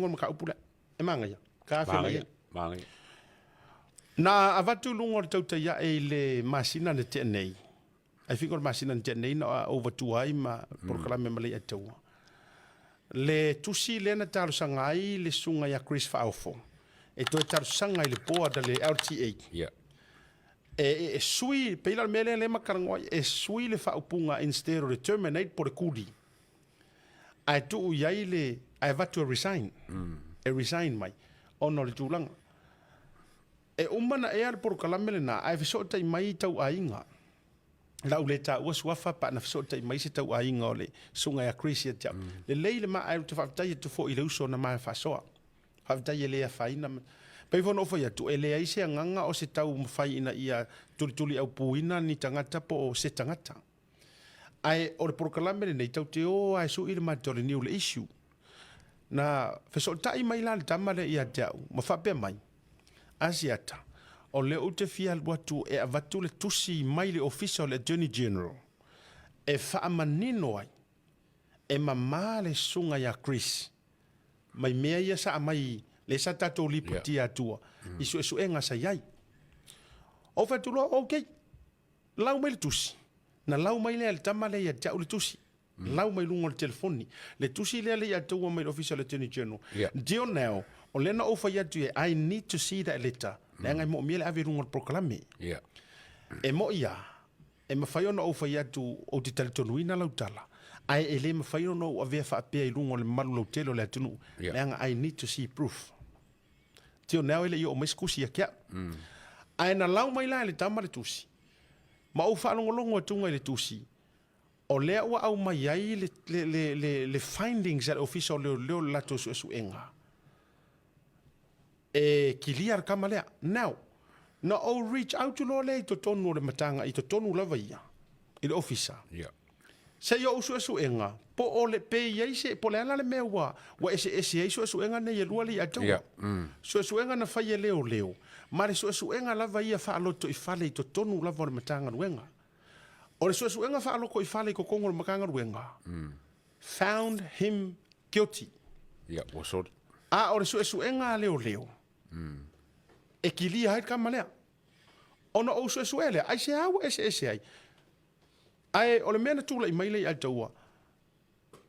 ngol ka upula e manga ya ka fe mai Mangi. na avatu lungo tau te ya e le masina ne te nei ai fico le masina ne te nei na over to ai ma proclame male e tau le tusi le na taru sangai le sunga ya Chris Faufo e to taru sangai le poa da le LTA Yeah. e sui peila mele le makarango e sui le faupunga instead of terminate por kudi ai tu yai le ai vatu resign e resign mai ono le tulanga e umana e al por kalamele na ai fiso tai mai tau ainga la uleta was wafa pa na fiso tai mai se tau ainga ole sunga ya Chris ya tau le leile ma ai tu fatai tu fo ile uso na mai fa so fatai le fa ina pe vono fo ya tu ele ai se nganga o se tau fai ina ia tuli au puina ni tangata po se tangata ai o le por kalamele nei tau te o ai su ile ma tole ni ule issue na fiso tai mai la tamale ia tau ma fa pe mai asiata o le ute fia watu e avatu le tusi mai le official le Attorney General e whaamanino ai e mamā le sunga ya Chris mai mea ia sa mai le sa tatou liputi atua isu esu enga sa iai o whatuloa ok lau mai le tusi na lau mai le tama le ia tau le tusi lau mai lungo le telefoni le tusi le ia tau mai le official Attorney General dio now o lena o fai atu e I need to see that letter le ngai mo miele ave rungo proclame e mo ia e ma fai ona o fai atu o te talitonuina lautala ai e le ma fai ona o ave fa apea i rungo le malu lautelo le atunu le ngai I need to see proof tio nao ele i o meskusi akia ai na lau mai la le tama le tusi ma o fa longolongo atunga le tusi o lea ua au mai ai le findings at official leo lato su enga e kiliar kamalea now na o reach out to lo le to tonu le matanga i to tonu lava ia i le officer se yo usu enga po o le pe ia se po le ala le mewa wa ese isu enga ne ye lua le atu su enga na fa ye leo mare su enga lava ia fa loto i fale i to tonu lava le matanga ruenga o le su enga fa loko i fale ko kongo le matanga ruenga found him guilty was it o le su enga leo e kilia hai kamalea ona o su ele ai se au ese ai o le mena tula i maile i taua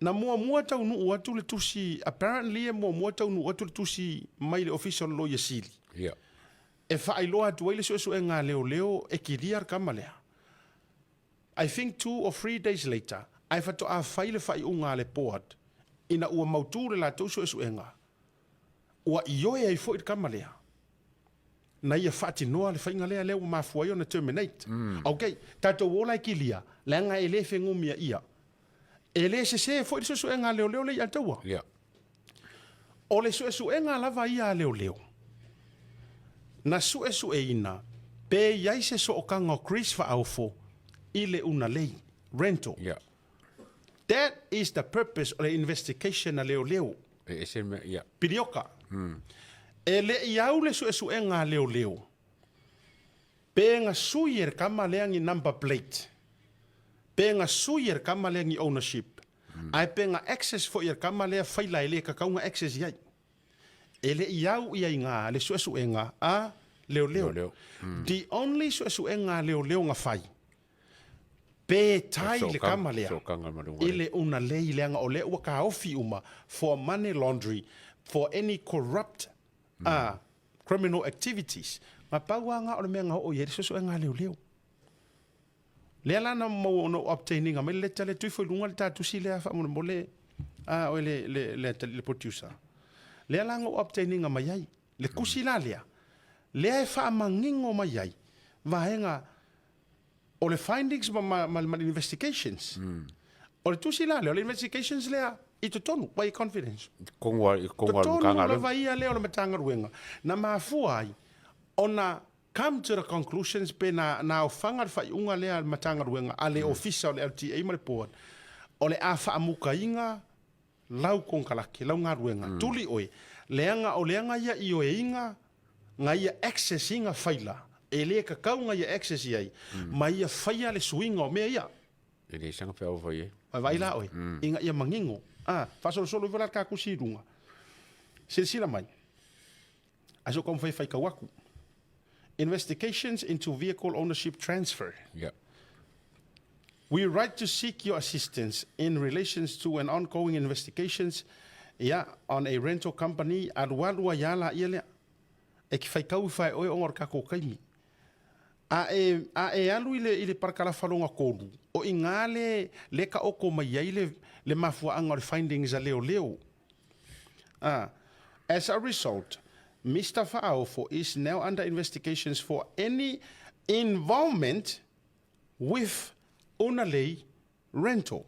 na mua tau nu atu le tusi apparently e mua tau nu atu le tusi maile official lawyer sili e fa ai loa tu ile su enga leo e kilia kamalea I think 2 or 3 days later ai fa to a faile fa i unga le port ina ua mautule la tu su enga ua ioe ai fo i kamalea na ia fati noa le fainga lea leo mafua io na terminate ok tato wola kilia lenga ele fengumia ia ele se fo i su enga leo le ataua o le su enga lava ia leo na su ina pe ia se so okanga Chris fa aufo ile una lei rental that is the purpose of the investigation na leo pirioka e le iau le su enga leo pe nga suyer kamaleangi number plate pe nga suyer kamaleangi ownership ai pe nga access for yer kamalea faila ele ka kaunga access yai ele iau ia nga le su enga a leo the only su enga leo nga fai pe tai le kamalea ile una lei leanga o le ua ka ofi uma for money laundry for any corrupt criminal activities ma pauanga o le menga o ye so enga leo le lana mo no obtaining a mele tele tu fo lunga tatu si le fa mo mole o le producer le lana obtaining a mai le kusilalia le fa mangingo mai vahenga o le findings ma investigations o le tusilalia o le investigations lea i to tonu by confidence kongwa kanga le vai leo le matanga ruenga na mafua ai ona come to the conclusions pe na fanga fa unga le matanga ruenga ale official LTA ma report o le afa amuka inga lau konkalaki lau nga ruenga tuli oi leanga o leanga ia i o inga nga ia access inga faila ele ka kaunga ia access ai mai ia faia le swinga o me ia ele sanga pe over ye vai la oi inga ia mangingo fa solo ka kusirunga Silsila mai. Aso kom fai kawaku. Investigations into vehicle ownership transfer. Yeah. We write to seek your assistance in relation to an ongoing investigations on a rental company at Walua Yala Yele. E ki fai kau fai oe ongor kako kaimi. A e alu ile parkala falonga kodu. O ingale leka oko mai le mafua anga le findings a leo. As a result, Mr. Fa'aofo is now under investigations for any involvement with Unalei rental.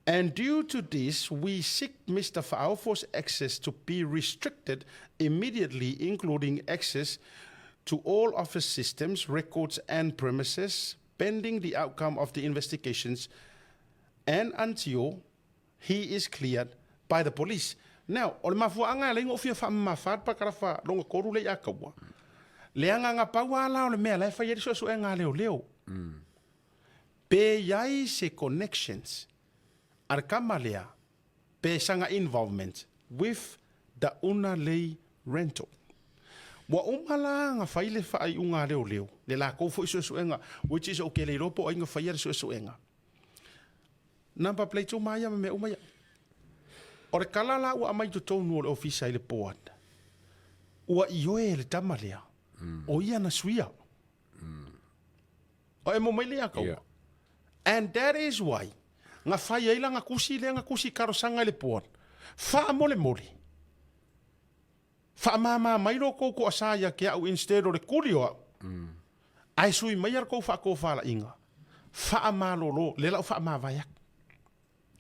And due to this, we seek Mr. Fa'aofo's access to be restricted immediately, including access to all office systems, records, and premises, pending the outcome of the investigations, and until he is cleared by the police. Now, o le mafuanga le ngofia fa mafat pa karafa longa koru le akawa. Le anga nga pawala o le mea lai fa yeri so enga leo. Pe yai se connections ar kamalea pe sanga involvement with the Unalei rental. Wa umala nga faile fa ai unga leo. Le la ko fo so enga, which is okay le ropo inga fa yeri so enga. Number plate o maya me umaya. O re kalala ua amai to tonu o le ofisa i le poat. Ua ioe le tamalea. O ia na suia. O e mo mai le akau. Yeah. And that is why nga fai eila nga kusi karosanga le poat. Fa mole. Fa mama mai ro ko asaya ke au instead o le kulio. Ai sui mai ar ko fa la inga. Fa malolo le la fa ma vayak.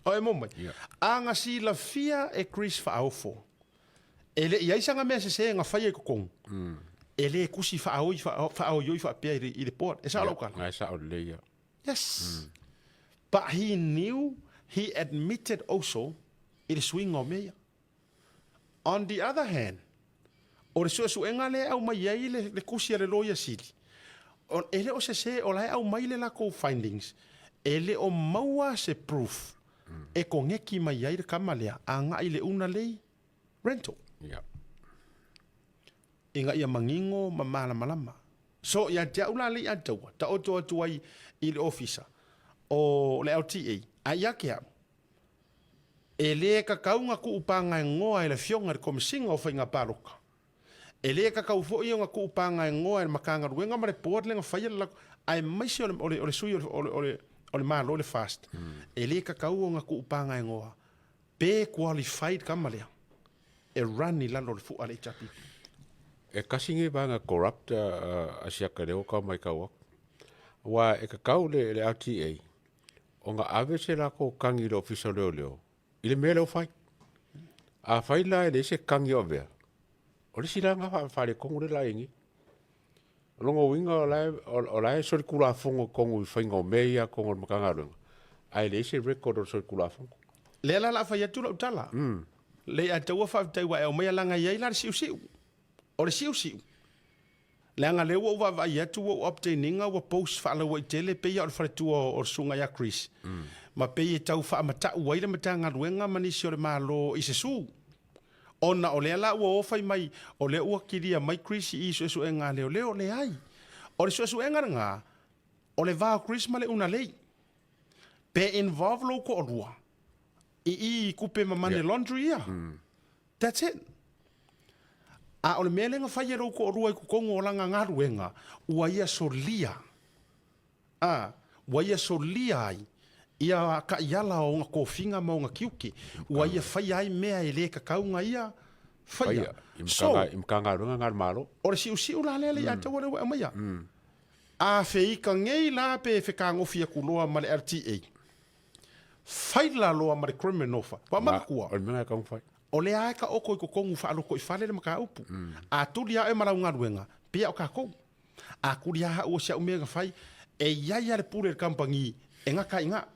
O e mo mai. Yeah. Anga si la fia e Chris Fa'aofo. Ele ia isanga mea se nga fai e kokong. Ele kusi fa'aoi fa pia i le port. E sa lokal. Ngai sa o le ia. Yes. But he knew, he admitted also, i le swing o mea. On the other hand, o le suenga le au mai ai le kusi le loia sili. Ele o se o lai au mai le lako findings. Ele o maua se proof. E ko ngeki mai ai le kamalea anga i le Unalei rental. Yeah. Inga ia mangingo malama. So ia te ula le ataua, ta oto ai i le officer o le LTA. Ai ake au. E le kakaunga ku upanga ngoa i le fionga le komisinga o whainga paroka. E le kakau fo i o ku upanga ngoa i le makanga ruenga ma le poat le nga whaia le lako. Ai maisi o le sui o le malo le fast. E le kakau o nga ku upanga ngoa. Pe qualified kamalea. E rani lalo le fu ale chapi. E kasinge banga corrupt asiaka leo ka mai kawa. Wa e kakau le RTA. O nga ave se lako kangi le official leo. Ile mele o fai. A fai la ele se kangi o vea. O le sila nga whare kongu le la ingi. Longo winga o lai sori kula fongo kongu i whainga o meia kongu o makanga runga. Ai le se record o sori kula fongo. Le la fa yatu la utala. Le ataua fa taiwa e o mea langa iai la siu. O le siu. Le anga le wa va yatu o obtaininga wa post fa la wa tele pe ya o fa tu o sunga ya Chris. Ma pe e tau fa mata wa ile mata nga ruenga manisi o le malo i se su. Ona o le la o fa mai o le ua kiria mai Chris i so enga le ai. O le so enga nga o le va Chris ma le Unalei. Pe involve lo ko rua. I kupe money laundry ia. That's it. A o le mele nga fai ero ko rua i kukongo o langa ngaruenga. Ua ia solia. Ua ia solia ai. Ia ka iala o nga kofinga mo nga kiuki. Ua ia fai ai mea e le kakaunga ia. Fai ia. Imkanga runga ngar malo. O le siu la lele ia te wale wa maia. A fei ka ngei la pe fe ka ngofia kuloa ma le RTA. Fai la loa ma le criminal fa. Pa makua. O le mea ka fai. O le ae ka oko i kokongu wha aloko i whale le maka upu. A turi a e marau ngaruenga. Pia o ka kou. A kuri a ua sia umega whai. E iai ale pure le kampangi. E ngaka inga.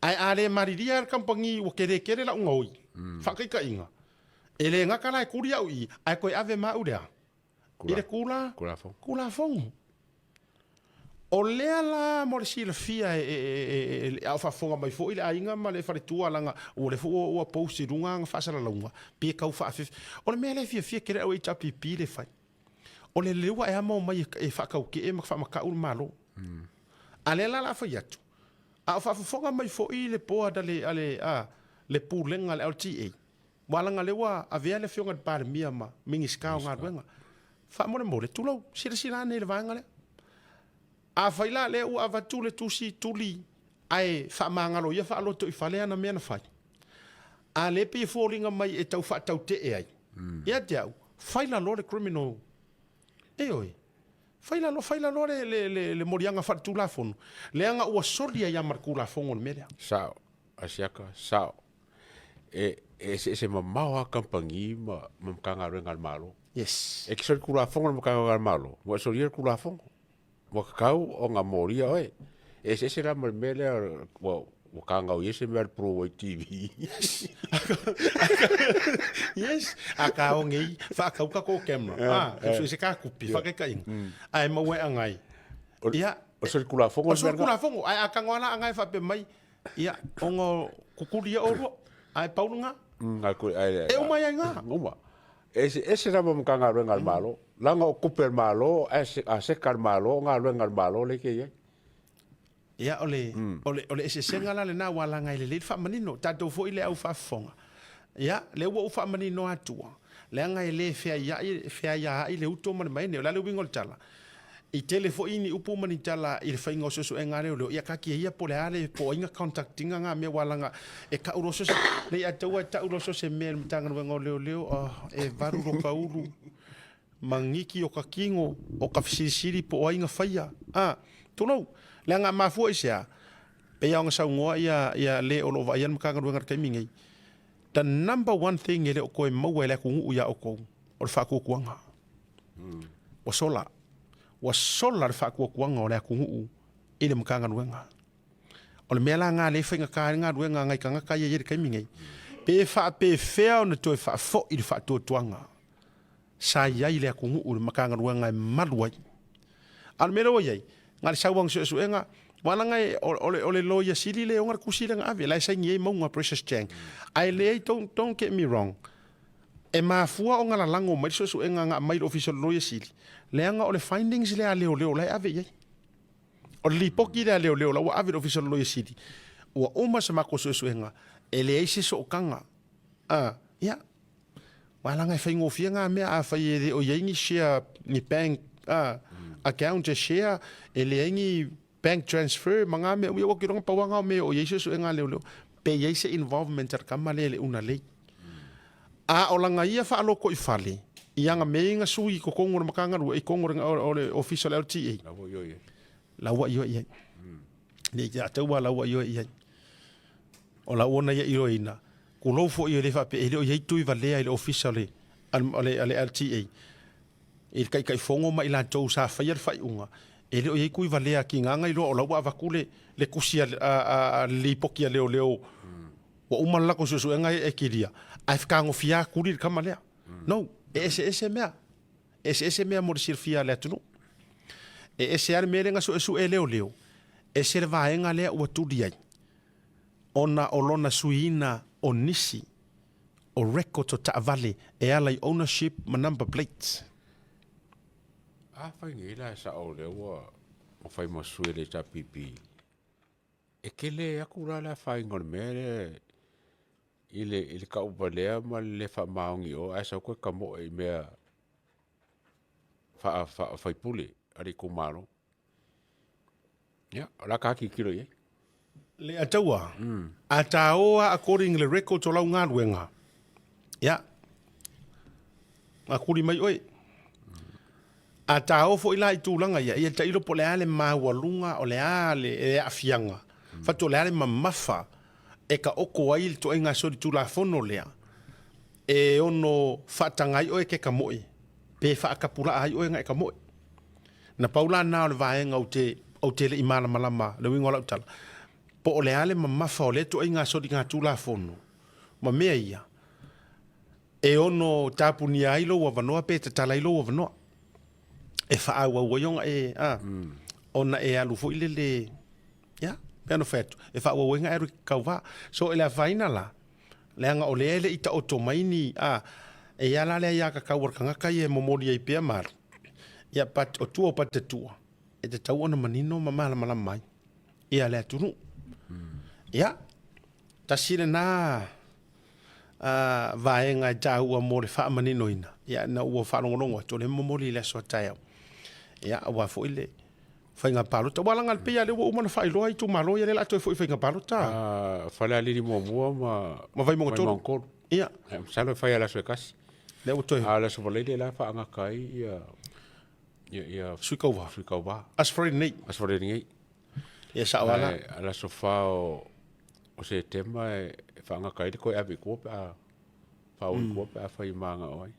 Ai a le mariria le kampangi ua kere la unga oi. Whakaika inga. E le ngaka lai kuri au i. Ai koe ave ma urea. I le kula. Kula fongo. Kula fongo. O lea la mo le sila fia au whafonga mai fo i le ainga ma le wharetua langa o le fo o pousi runga nga whasara launga pia kau whaafif o le mea le fia kere au i tapipi le whai o le lewa e ama o mai e whakau ke e whamakau le malo a le la whai atu a whafonga mai fo i le poa da le pūlenga le LTA walanga lewa a vea le fionga de pare mia ma mingi skao ngā ruenga wha mo le tulau sira ne le vanga le a faila le u avatu le tusi tuli ai fa mangalo ia fa loto i fale ana mena fai a le pe fallinga mai e tau fa tau te e ai ia dia faila lo le criminal e oi faila lo le morianga fa tu la fon le anga u solia ia markula fongo media sao asiaka sao se mamao kampangi ma kanga rengal malo yes e kisol kula fongo ma kanga malo mo solia kula fongo wakau o ngā moria oi. E se ra mal mele o kanga o yese mer pro TV. Yes, a ka o ngi fa ka ko camera. So se ka kupi fa ka ing. Ai ma we angai. Ia, o se kula fongo. O se kula fongo ai a ka ngona angai fa pe mai. Ia, ongo kukuria o ro. Ai paunga. Ai. E o mai nga. Uma. Ese ra mo kanga rengal malo. Langa o kuper malo, a se kar malo, ngā rengal malo le ke ye. Ia ole ese senga la le na wala ngai le fa manino tato fo ile au fa fonga. Ia le wo fa manino atua. Le ngai le fea ya ile uto man mai ne la le wingol tala. I telefo ini upu mani tala i le fainga so so engare o ia ka ki ia po le ale po inga contactinga nga me wala nga e ka uroso le atua ta uroso se me tanga ngo leo e varu ro pauru. Mangiki o ka kingo o ka fisisiri po ainga faia. Tono le nga mafu isia pe yang sa ngoa ia le o lo va yan maka nga ngar kaimingai. The number one thing ele o ko mo ele ku ya o ko o fa ku kuanga. O sola fa ku kuanga o le ku ile maka nga nga. O le mela nga le fa nga nga ngai ka nga ka ye kaimingai. Pe fa pe fea no to fa fo il fa to tuanga. Sa ia ile ku u makanga ruanga malwai al mero ye ngal sawang su enga wala ngai ole loya sili le ngar kusila nga ave la sa ngi mo nga precious chang ai le don't get me wrong e ma fua o ngala lango mai su enga nga mai official loya sili le nga ole findings le ale ole ave ye o li poki le ale la wa ave official loya sili wa uma sa mako su enga ele ise so kanga ya wala ngai faingo fianga me a fai o yengi share ni bank account share ele yengi bank transfer manga me o ki ronga pawanga me o yeso so enga leo pe yese involvement ar kamalele una lei o langa ia fa loko I fale ianga meinga sui ko kongo makanga ru e kongo o official LTA la wa yo ye ni ja tawa la wa yo ye o la ona ye ina ko lo fo i le fa pe ele o ye tu I vale ile officially ale LTA il kai fongo mai la tou sa fire fai unga ele o ye ku I vale ki nganga ilo o la wa vakule le kusia li pokia leo o umala ko so enga e kiria ai fika ngo fia kuri kamale no ese mea mo sir fia le tunu ese ar merenga so leo ese le vaenga le o tu dia ona olona suina o nisi o record o Ta'avale e ala I ownership ma number plates. Fai ngi la sa o le o fai mo suele ta pipi. E kele akura la fai ngol mere ile ka ubalea ma le fa maungi o asa ko ka mo I mea fai pule ari ko malo. Ya, la ka ki kilo ye. Le ataua. Ataoa according le record to lau ngā ruenga. Ya. Akuri mai oi. Atao fo ila I tūlanga ia. Ia tairo po le ale mawalunga o le ale e afianga. Fato le ale mamafa. E ka oko ai to inga sori tūla fono lea. E ono fatangai oi ke ka moi. Pe fa akapura ai oi nga e ka moi. Na paula na o le vaenga o te le imana malama. Le wingo lau tala. Po o le ale mamafa o le to inga sori ngā tūla fono. Ma mea ia. E ono tapuni ai lo wa vanoa pe te tala ilo wa vanoa. E fa awa wa yonga ona e alu fo ile le ya peno fetu e fa wo wenga eru kauva so ele faina la le anga ole ele ita otomaini a e ya la le ya ka kawar kanga kai e momoli e pe mar ya pat o tu o pat tu e te tau ona manino mama mala mai e ale tunu ya tasile na vaenga jau mo le fa manino ina ya na o fa longo to le momoli le so tai ya wa fo ile fainga palo to wala ngal pia le wo mana fai lo ai tu malo ya le la to fo fainga palo ta fala ali mo ma vai mo to ia sa lo fai ala so kasi le o to ala so le la fa nga kai ya suikova as for nei ya sa wala ala so fa o se tema fa nga kai ko abi ko pa fa o ko pa fa i manga oi